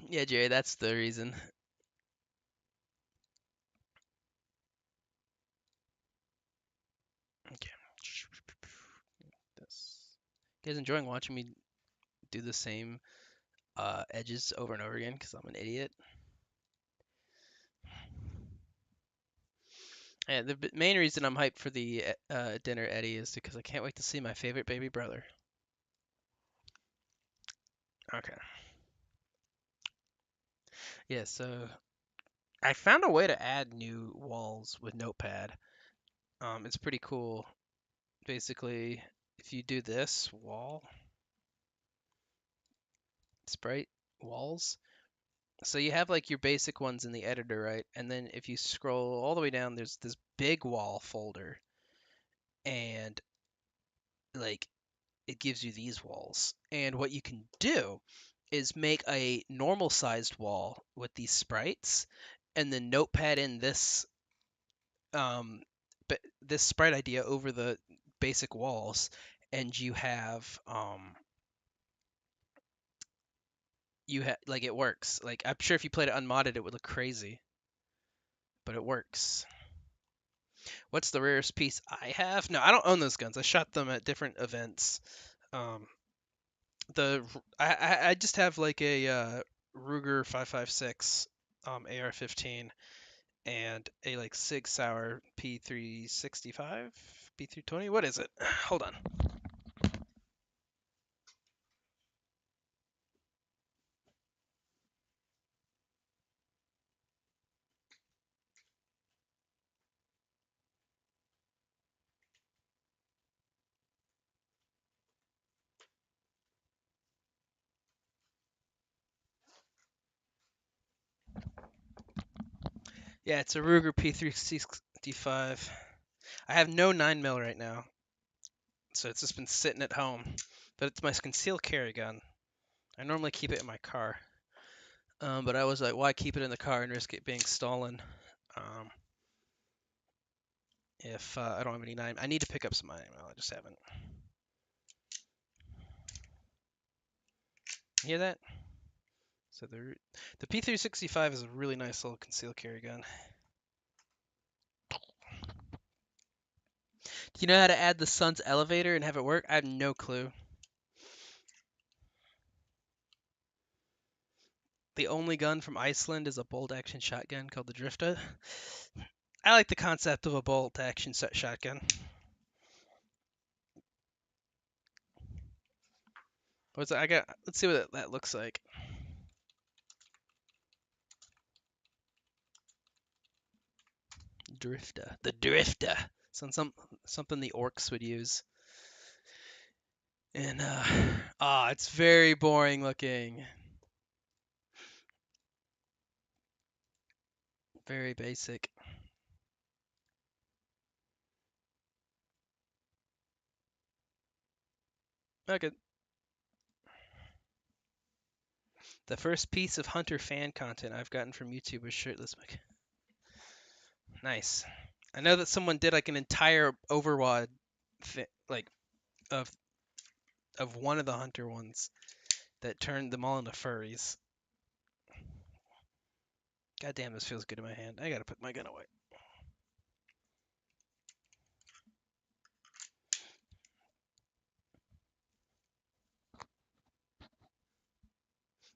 Yeah, Jerry, that's the reason. Okay. This. You guys enjoying watching me do the same edges over and over again because I'm an idiot? Yeah, the main reason I'm hyped for the dinner, Eddie, is because I can't wait to see my favorite baby brother. Okay. Yeah, so I found a way to add new walls with Notepad. It's pretty cool. Basically, if you do this wall, sprite walls, so you have like your basic ones in the editor, right? And then if you scroll all the way down, there's this big wall folder, and like it gives you these walls. And what you can do is make a normal sized wall with these sprites, and then notepad in um, this sprite idea over the basic walls, and you have like it works. Like I'm sure if you played it unmodded, it would look crazy, but it works. What's the rarest piece I have? No, I don't own those guns. I shot them at different events. Um, the I just have like a Ruger 5.56 AR-15 and a like Sig Sauer P365 P320. What is it? Hold on. Yeah, it's a Ruger P365. I have no 9mm right now, so it's just been sitting at home. But it's my concealed carry gun. I normally keep it in my car. But I was like, why keep it in the car and risk it being stolen? Um, if I don't have any 9, I need to pick up some 9mm. I just haven't. You hear that? So the P365 is a really nice little concealed carry gun. Do you know how to add the sun's elevator and have it work? I have no clue. The only gun from Iceland is a bolt-action shotgun called the Drifta. I like the concept of a bolt-action shotgun. What's that? Let's see what that looks like. Drifta. The Drifta. Something the orcs would use. And it's very boring looking. Very basic. Okay. The first piece of Hunter fan content I've gotten from YouTube was shirtless. Nice. I know that someone did like an entire overwad, like of one of the Hunter ones that turned them all into furries. God damn, this feels good in my hand. I gotta put my gun away.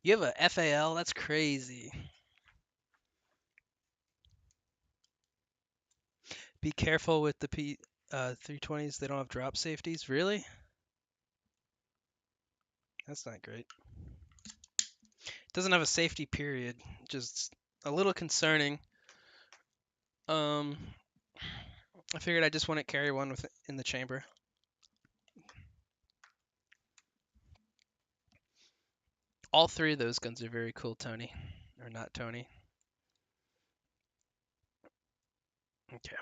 You have a FAL? That's crazy. Be careful with the 320s. They don't have drop safeties. Really? That's not great. Doesn't have a safety period. Just a little concerning. I figured I just wouldn't carry one in the chamber. All three of those guns are very cool, Tony. Or not Tony. Okay.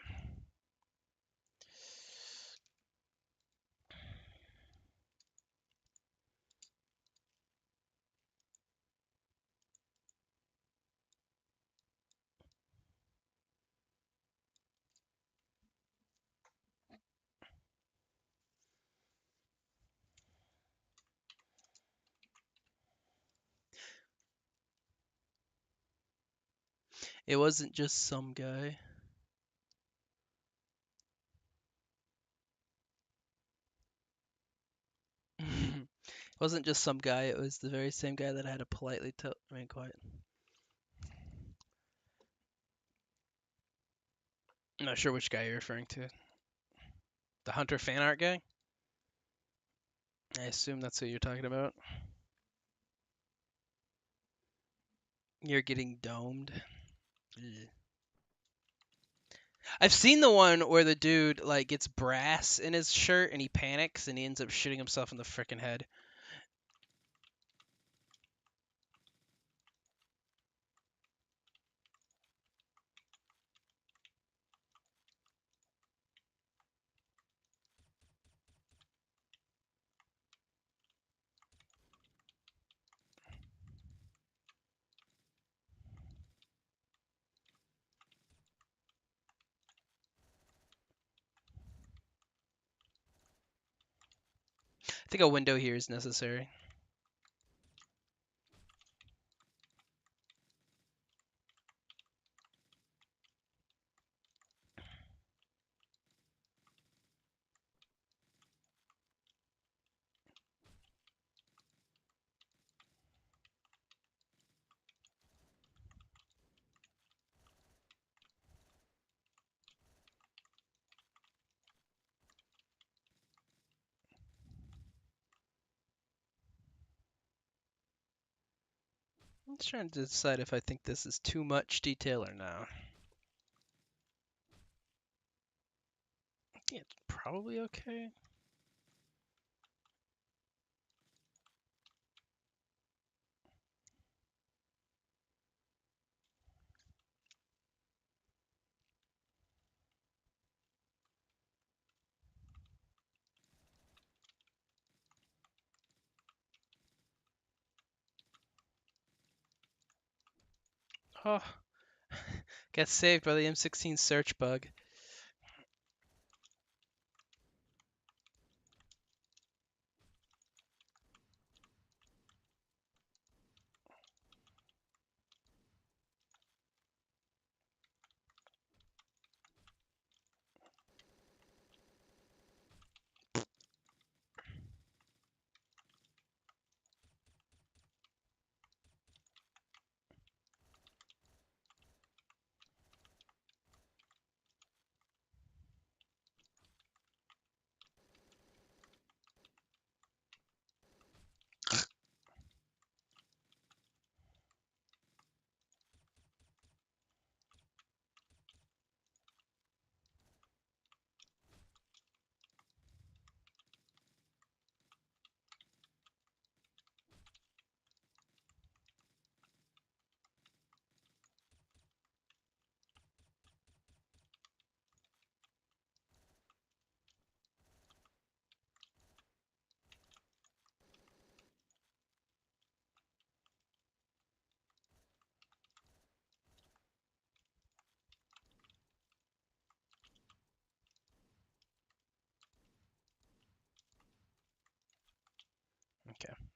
It wasn't just some guy. It wasn't just some guy. It was the very same guy that I had to politely remain quiet. I'm not sure which guy you're referring to. The Hunter fan art guy? I assume that's who you're talking about. You're getting domed. Ugh. I've seen the one where the dude like gets brass in his shirt and he panics and he ends up shooting himself in the frickin' head. I think a window here is necessary. I'm just trying to decide if I think this is too much detail or not. Yeah, it's probably okay. Oh, got saved by the M16 search bug.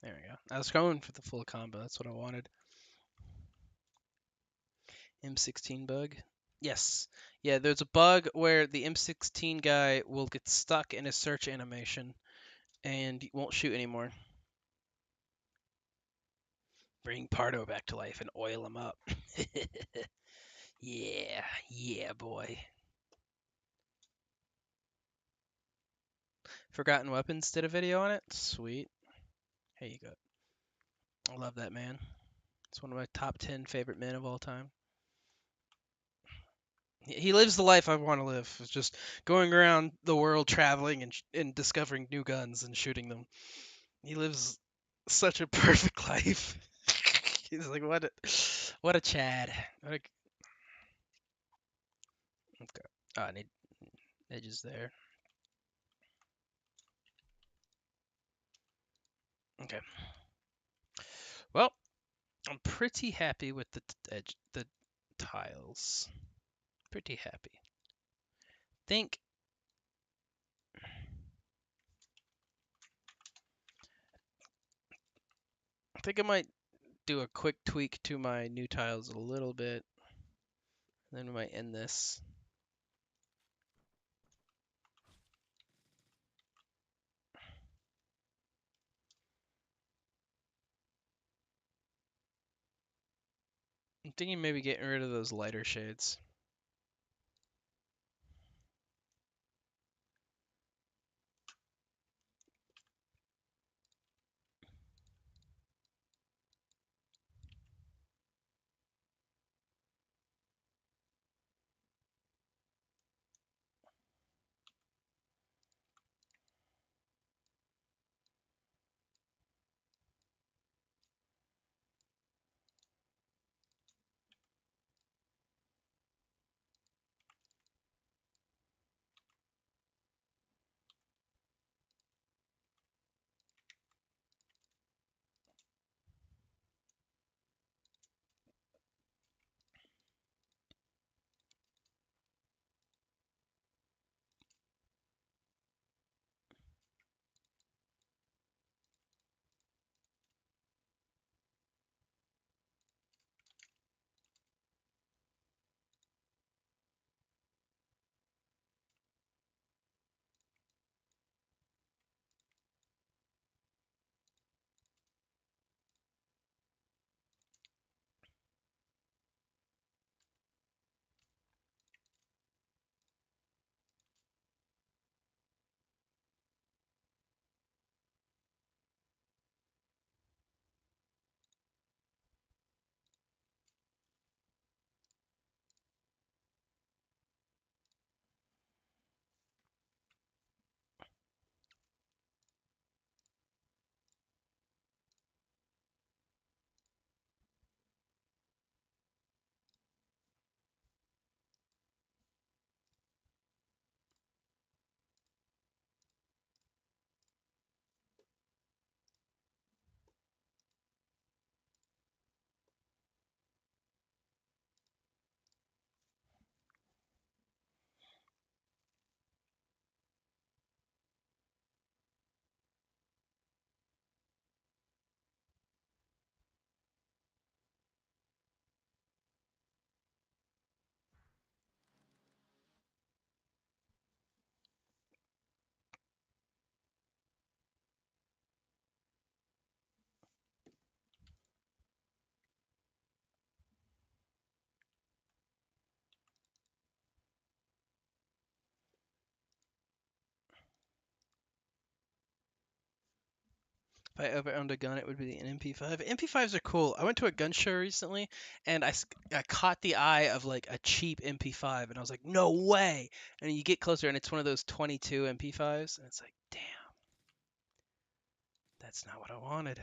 There we go. I was going for the full combo. That's what I wanted. M16 bug. Yes. Yeah, there's a bug where the M16 guy will get stuck in a search animation and won't shoot anymore. Bring Pardo back to life and oil him up. Yeah, yeah, boy. Forgotten Weapons did a video on it. Sweet. Here you go. I love that man. It's one of my top 10 favorite men of all time. He lives the life I want to live. It's just going around the world traveling and discovering new guns and shooting them. He lives such a perfect life. He's like, what a Chad. Okay. Oh, I need edges there. Okay. Well, I'm pretty happy with the tiles. Pretty happy. Think I think I might do a quick tweak to my new tiles a little bit. Then we might end this. I'm thinking maybe getting rid of those lighter shades. If I ever owned a gun, it would be an MP5. MP5s are cool. I went to a gun show recently, and I caught the eye of like a cheap MP5, and I was like, no way! And you get closer, and it's one of those 22 MP5s, and it's like, damn, that's not what I wanted.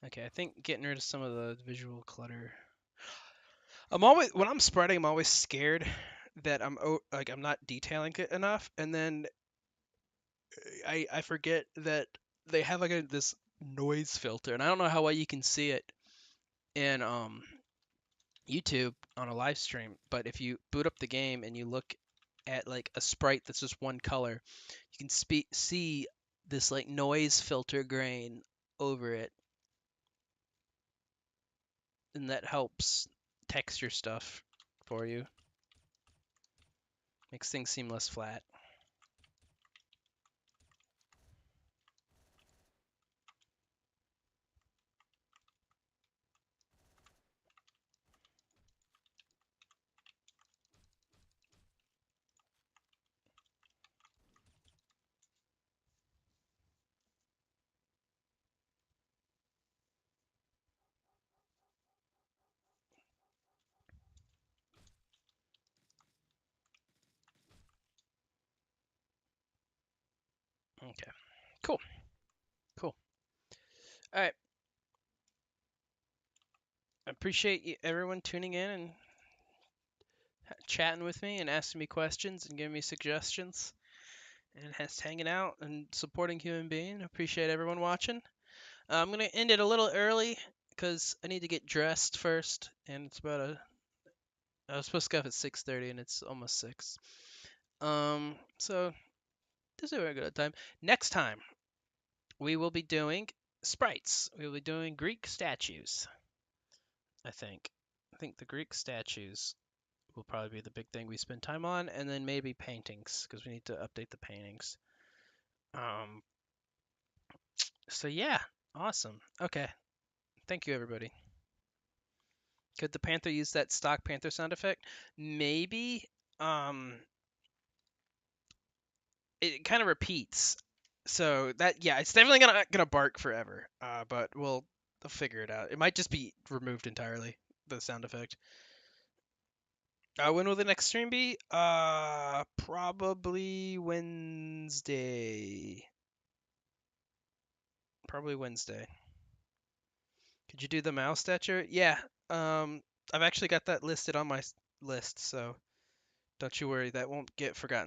Okay, I think getting rid of some of the visual clutter. I'm always when I'm spreading, I'm always scared that I'm not detailing it enough, and then I forget that they have like this noise filter, and I don't know how well you can see it in YouTube on a live stream, but if you boot up the game and you look at like a sprite that's just one color, you can see this like noise filter grain over it, and that helps texture stuff for you. Makes things seem less flat. Okay. Cool. Cool. All right. I appreciate everyone tuning in and chatting with me and asking me questions and giving me suggestions and just hanging out and supporting human being. Appreciate everyone watching. I'm gonna end it a little early because I need to get dressed first, and it's about a. I was supposed to go up at 6:30, and it's almost 6. So this is a very good time. Next time we will be doing sprites. We will be doing Greek statues. I think. I think the Greek statues will probably be the big thing we spend time on, and then maybe paintings because we need to update the paintings. Um. So yeah, awesome. Okay, thank you everybody. Could the panther use that stock panther sound effect? Maybe. Um, it kind of repeats. So that yeah, it's definitely gonna bark forever. But we'll figure it out. It might just be removed entirely, the sound effect. When will the next stream be? Probably Wednesday. Probably Wednesday. Could you do the mouse statue? Yeah. I've actually got that listed on my list, so don't you worry, that won't get forgotten.